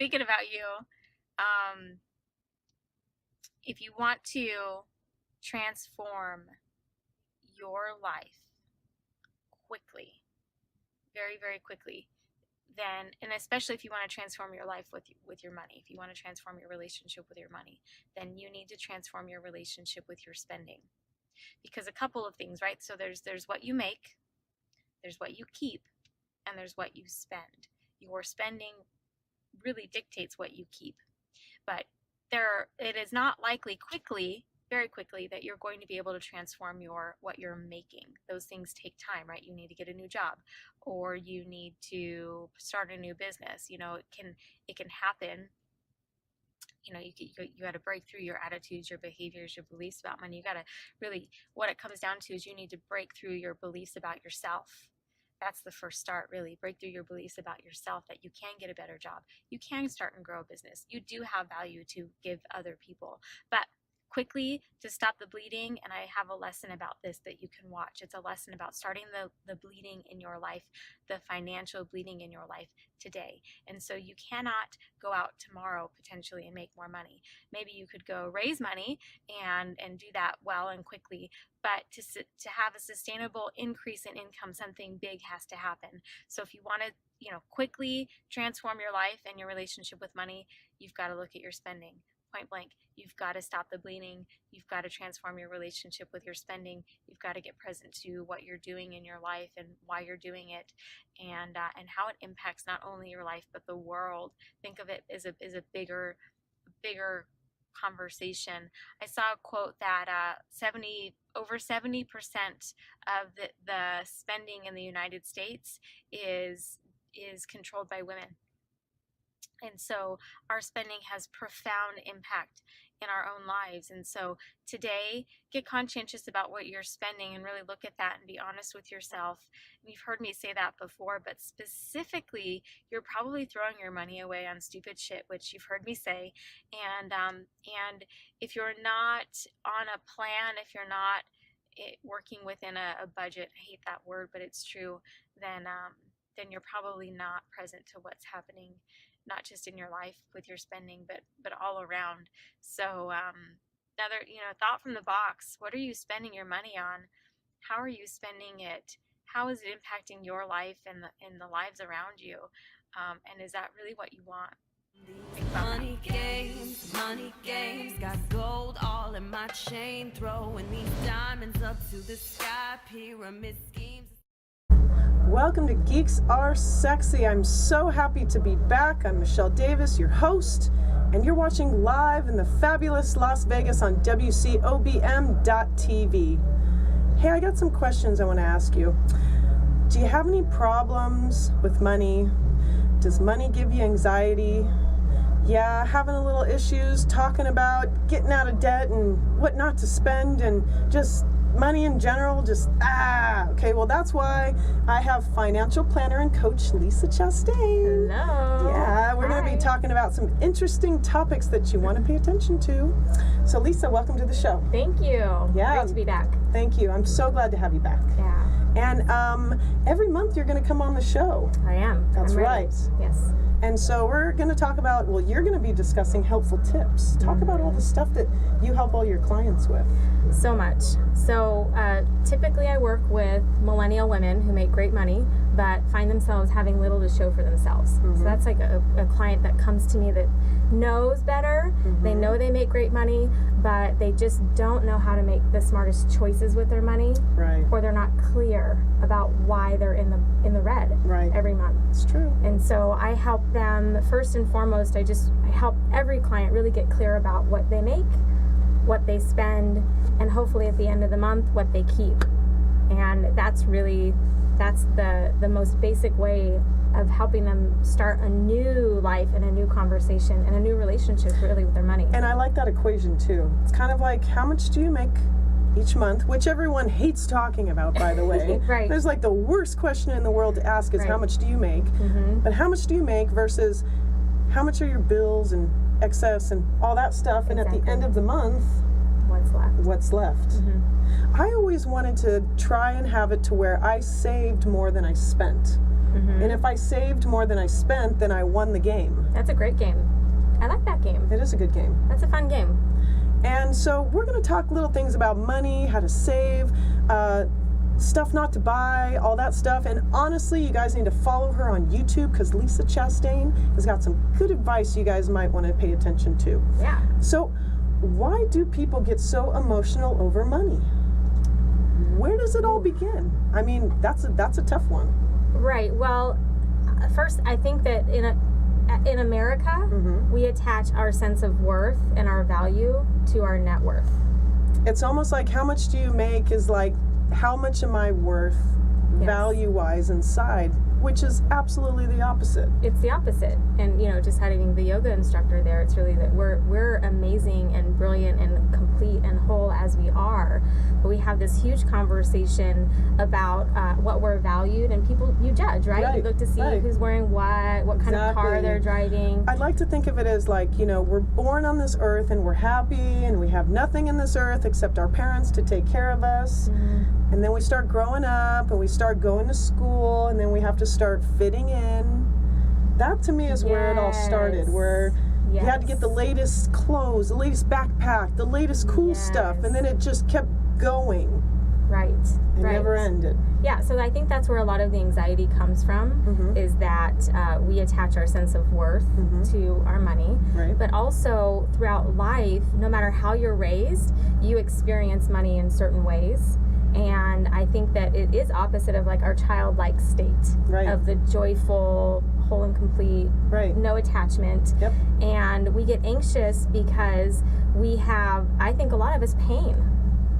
thinking about you. If you want to transform your life quickly, very, very quickly, then, and especially if you want to transform your life with your money, if you want to transform your relationship with your money, then you need to transform your relationship with your spending. Because a couple of things, right? So there's what you make, there's what you keep, and there's what you spend. Your spending really dictates what you keep. But it is not likely very quickly, that you're going to be able to transform what you're making. Those things take time, right? You need to get a new job, or you need to start a new business. You know, it can happen. You know, you got to break through your attitudes, your behaviors, your beliefs about money. You got to really, what it comes down to is you need to break through your beliefs about yourself. That's the first start, really. Break through your beliefs about yourself, that you can get a better job. You can start and grow a business. You do have value to give other people. But quickly, to stop the bleeding, and I have a lesson about this that you can watch. It's a lesson about starting the bleeding in your life, the financial bleeding in your life today. And so you cannot go out tomorrow potentially and make more money. Maybe you could go raise money and do that well and quickly, but to have a sustainable increase in income, something big has to happen. So if you want to, quickly transform your life and your relationship with money, you've got to look at your spending. Point blank. You've got to stop the bleeding. You've got to transform your relationship with your spending. You've got to get present to what you're doing in your life and why you're doing it, and how it impacts not only your life but the world. Think of it as a bigger conversation. I saw a quote that over 70% of the spending in the United States is controlled by women. And so our spending has profound impact in our own lives. And so today, get conscientious about what you're spending and really look at that and be honest with yourself. And you've heard me say that before, but specifically, you're probably throwing your money away on stupid shit, which you've heard me say. And if you're not on a plan, if you're not working within a budget, I hate that word, but it's true, then you're probably not present to what's happening, not just in your life with your spending, but all around. So another thought from the box: what are you spending your money on? How are you spending it? How is it impacting your life and the lives around you? And is that really what you want? Money games, got gold all in my chain, throwing these diamonds up to the sky, pyramid schemes. Welcome to Geeks Are Sexy. I'm so happy to be back. I'm Michelle Davis, your host, and you're watching live in the fabulous Las Vegas on WCOBM.TV. Hey, I got some questions I want to ask you. Do you have any problems with money? Does money give you anxiety? Yeah, having a little issues talking about getting out of debt and what not to spend and just money in general, okay, well, that's why I have financial planner and coach Lisa Chastain. Hello. Yeah, we're going to be talking about some interesting topics that you want to pay attention to. So Lisa, welcome to the show. Thank you. Yeah. Great to be back. Thank you. I'm so glad to have you back. Yeah. And every month you're going to come on the show. I am. That's right. Yes. And so we're going to talk about, you're going to be discussing helpful tips. Talk about all the stuff that you help all your clients with. So much. So typically I work with millennial women who make great money but find themselves having little to show for themselves. Mm-hmm. So that's like a client that comes to me that knows better. Mm-hmm. They know they make great money, but they just don't know how to make the smartest choices with their money. Right. Or they're not clear about why they're in the red every month. It's true. And so I help them, first and foremost, I help every client really get clear about what they make, what they spend, and hopefully at the end of the month, what they keep. And that's the most basic way of helping them start a new life and a new conversation and a new relationship really with their money. And I like that equation too. It's kind of like, how much do you make each month, which everyone hates talking about, by the way. Right. There's like the worst question in the world to ask is how much do you make? Mm-hmm. But how much do you make versus how much are your bills and excess and all that stuff, and at the end of the month, what's left. Mm-hmm. I always wanted to try and have it to where I saved more than I spent. Mm-hmm. And if I saved more than I spent, then I won the game. That's a great game. I like that game. It is a good game. That's a fun game. And so we're going to talk little things about money, how to save, stuff not to buy, all that stuff. And honestly, you guys need to follow her on YouTube because Lisa Chastain has got some good advice you guys might want to pay attention to. Yeah. So why do people get so emotional over money? Where does it all begin? I mean, that's a tough one. Right. Well, first, I think that in America, Mm-hmm. we attach our sense of worth and our value to our net worth. It's almost like how much do you make is like how much am I worth Yes. value-wise inside, which is absolutely the opposite. It's the opposite. And just having the yoga instructor there, it's really that we're amazing and brilliant and complete and whole as we are. But we have this huge conversation about what we're valued, and people, you judge, right? Right, You look to see right. who's wearing what kind of car Exactly. they're driving. I'd like to think of it as like, we're born on this earth and we're happy and we have nothing in this earth except our parents to take care of us. Mhm. And then we start growing up and we start going to school and then we have to start fitting in. That to me is where it all started, where you had to get the Yes. latest clothes, the latest backpack, the latest cool stuff, and then it just kept going. Right. It Right. never ended. Yeah, so I think that's where a lot of the anxiety comes from, Mhm. is that we attach our sense of worth Mhm. to our money. Right. But also throughout life, no matter how you're raised, you experience money in certain ways. And I think that it is opposite of like our childlike state Right. of the joyful, whole and complete, Right. no attachment. Yep. And we get anxious because we have, I think a lot of us, pain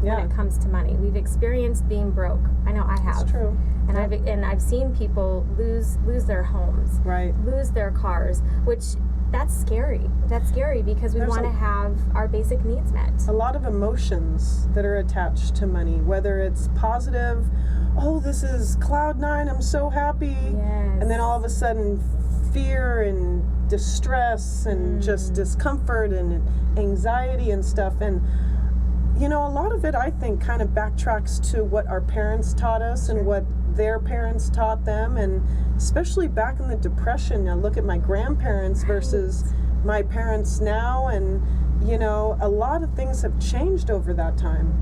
Yeah. when it comes to money. We've experienced being broke. I know I have. That's true. And Yep. I've seen people lose their homes, Right. lose their cars, which that's scary. That's scary because we There's want to a- have our basic needs met. A lot of emotions that are attached to money, whether it's positive, oh, this is cloud nine, I'm so happy. Yes. And then all of a sudden, fear and distress and just discomfort and anxiety and stuff. And, a lot of it, I think, kind of backtracks to what our parents taught us and what their parents taught them. And especially back in the Depression, I look at my grandparents versus my parents now. And, a lot of things have changed over that time.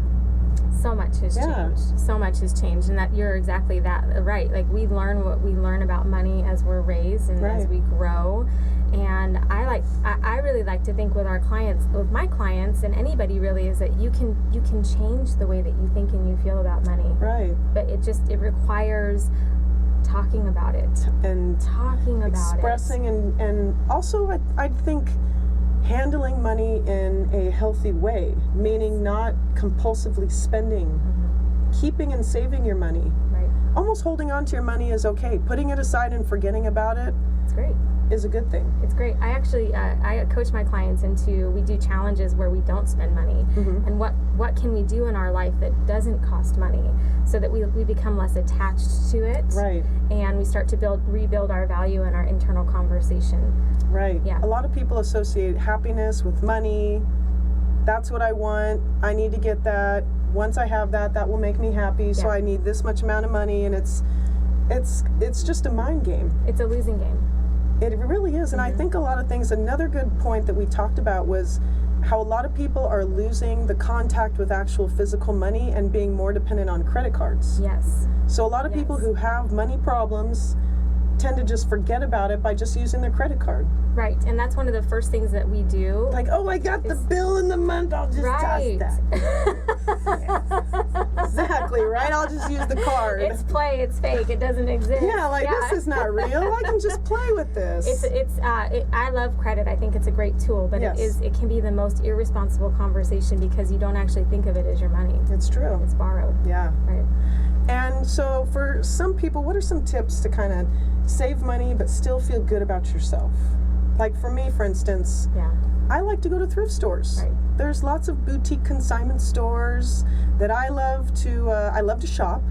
So much has Yeah. changed. So much has changed, and that you're exactly that right. Like we learn what we learn about money as we're raised and as Right. we grow. And I really like to think with our clients, with my clients, and anybody really, is that you can change the way that you think and you feel about money. Right. But it requires talking about it, And talking about expressing and also I think handling money in a healthy way, meaning not compulsively spending, keeping and saving your money. it. Right. Almost holding on to your money is okay. Putting it aside and forgetting about it It's great. is a good thing. It's great. I actually I coach my clients we do challenges where we don't spend money, Mhm. and what can we do in our life that doesn't cost money, so that we become less attached to it, Right. and we start to rebuild our value in our internal conversation. Right. Yeah. A lot of people associate happiness with money. That's what I want. I need to get that. Once I have that, that will make me happy. So Yeah. I need this much amount of money, and it's just a mind game. It's a losing game. It really is. And I think a lot of things, another good point that we talked about was how a lot of people are losing the contact with actual physical money and being more dependent on credit cards. Yes. So a lot of people Yes. who have money problems tend to just forget about it by just using their credit card. Right. And that's one of the first things that we do. Like, oh, I got the bill in the month, I'll just Right. toss that. Exactly, right? I'll just use the card. It's play. It's fake. It doesn't exist. Yeah, like this is not real. I can just play with this. I love credit. I think it's a great tool, but Yes. it can be the most irresponsible conversation because you don't actually think of it as your money. It's true. It's borrowed. Yeah. Right. And so for some people, what are some tips to kind of save money but still feel good about yourself? Like for me, for instance, Yeah. I like to go to thrift stores. Right. There's lots of boutique consignment stores that I love to shop.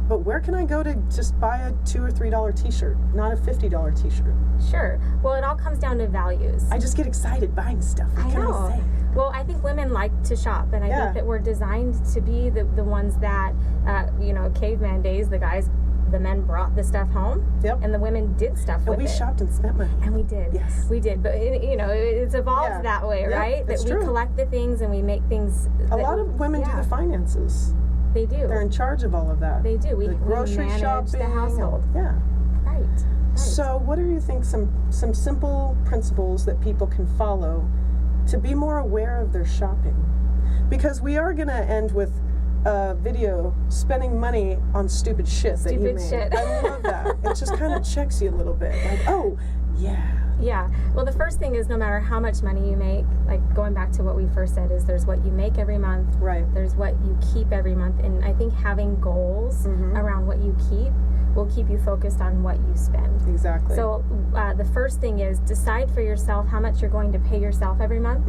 but where can I go to just buy a $2 or $3 t-shirt, not a $50 t-shirt? Sure. Well, it all comes down to values. I just get excited buying stuff. What can I say? Well, I think women like to shop, and I think that we're designed to be the ones that, caveman days, the men brought the stuff home, and the women did stuff with it. And we shopped and spent money. And we did. Yes. We did. But, it's evolved that way, right? That we collect the things and we make things. A lot of women do the finances. They do. They're in charge of all of that. They do. The grocery shopping. The household. Yeah. Right. So what do you think some simple principles that people can follow to be more aware of their shopping? Because we are going to end with a video spending money on stupid shit that you made. Shit. I love that. It just kind of checks you a little bit. Like, oh, yeah. Yeah. Well, the first thing is no matter how much money you make, like going back to what we first said, is there's what you make every month. Right. There's what you keep every month. And I think having goals around what you keep will keep you focused on what you spend. Exactly. So the first thing is decide for yourself how much you're going to pay yourself every month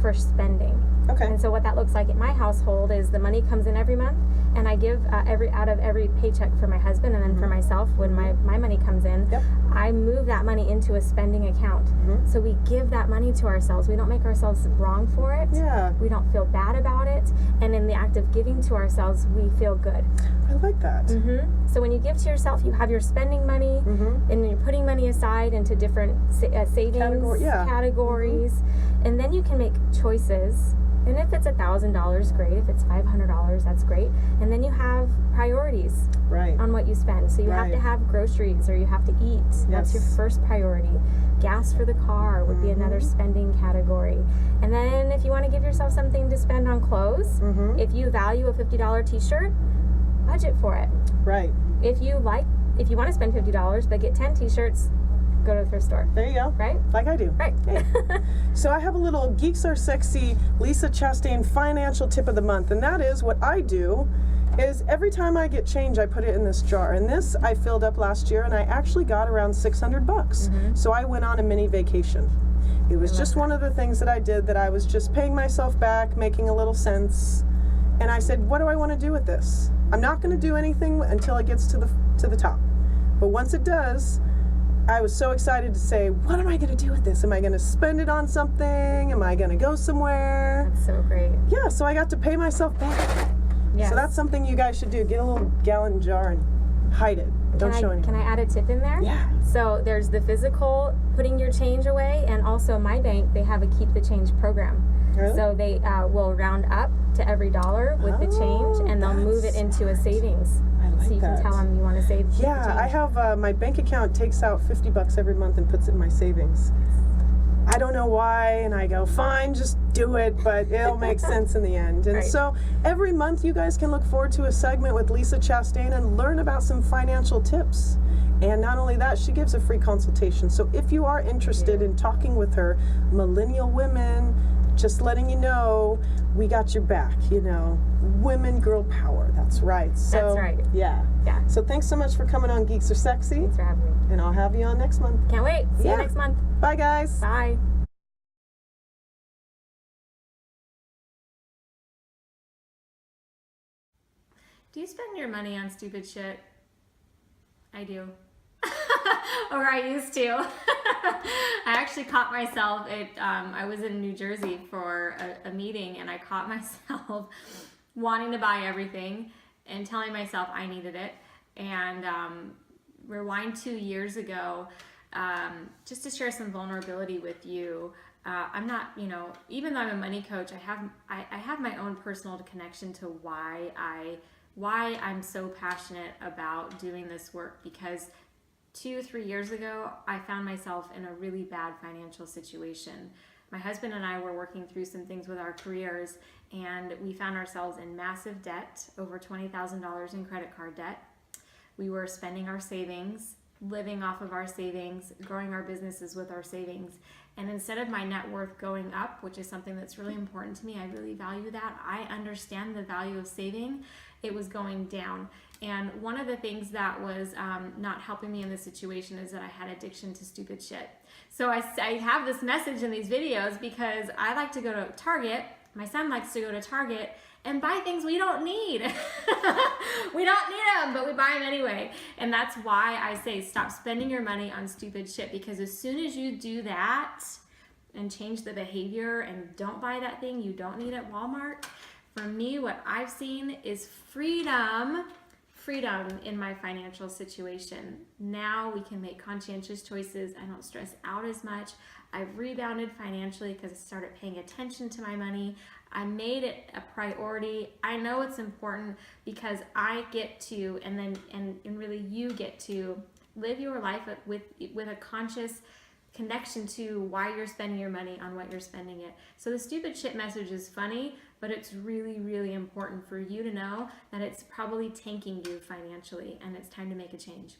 for spending. Okay. And so what that looks like at my household is the money comes in every month, and I give out of every paycheck for my husband, and then for myself, when my money comes in, I move that money into a spending account. So we give that money to ourselves. We don't make ourselves wrong for it. Yeah. We don't feel bad about it. And in the act of giving to ourselves, we feel good. I like that. So when you give to yourself, you have your spending money, and you're putting money aside into different savings categories, and then you can make choices. And if it's $1,000, great. If it's $500, that's great. And then you have priorities on what you spend. So you have to have groceries, or you have to eat. That's your first priority. Gas for the car would be another spending category. And then if you want to give yourself something to spend on clothes, if you value a $50 t-shirt, budget for it. Right. If you want to spend $50 but get 10 t-shirts, go to the thrift store. There you go. Right? Like I do. Right. Hey. So I have a little Geeks Are Sexy Lisa Chastain financial tip of the month, and that is what I do is every time I get change, I put it in this jar. And this I filled up last year, and I actually got around $600. So I went on a mini vacation. It was just one of the things that I did that I was just paying myself back, making a little sense. And I said, what do I want to do with this? I'm not going to do anything until it gets to the top. But once it does, I was so excited to say, what am I going to do with this? Am I going to spend it on something? Am I going to go somewhere? That's so great. Yeah, so I got to pay myself back. Yes. So that's something you guys should do. Get a little gallon jar and hide it. Don't show anyone. Can I add a tip in there? Yeah. So there's the physical putting your change away, and also my bank, they have a keep the change program. Really? So they will round up to every dollar with the change, and they'll move it into a savings. I like so you that. can tell them you want to save. Yeah, I have my bank account takes out $50 every month and puts it in my savings. I don't know why, and I go, fine, just do it, but it'll make sense in the end. And so every month you guys can look forward to a segment with Lisa Chastain and learn about some financial tips. And not only that, she gives a free consultation. So if you are interested in talking with her, millennial women, just letting you know, we got your back, women, girl power. That's right. So, that's right. Yeah. So thanks so much for coming on Geeks Are Sexy. Thanks for having me. And I'll have you on next month. Can't wait. See you next month. Bye, guys. Bye. Do you spend your money on stupid shit? I do. Or I used to. I actually caught myself I was in New Jersey for a meeting, and I caught myself wanting to buy everything and telling myself I needed it. And rewind 2 years ago, just to share some vulnerability with you. I'm not, even though I'm a money coach, I have my own personal connection to why I'm so passionate about doing this work, because 2-3 years ago, I found myself in a really bad financial situation. My husband and I were working through some things with our careers, and we found ourselves in massive debt, over $20,000 in credit card debt. We were spending our savings, living off of our savings, growing our businesses with our savings. And instead of my net worth going up, which is something that's really important to me, I really value that. I understand the value of saving. It was going down. And one of the things that was not helping me in this situation is that I had addiction to stupid shit. So I have this message in these videos because I like to go to Target, My son likes to go to Target and buy things we don't need. We don't need them, but we buy them anyway. And that's why I say stop spending your money on stupid shit, because as soon as you do that and change the behavior and don't buy that thing you don't need at Walmart, for me, what I've seen is freedom in my financial situation. Now we can make conscientious choices. I don't stress out as much. I've rebounded financially because I started paying attention to my money. I made it a priority. I know it's important because I get to, and really you get to live your life with a conscious connection to why you're spending your money on what you're spending it. So the stupid shit message is funny, but it's really, really important for you to know that it's probably tanking you financially, and it's time to make a change.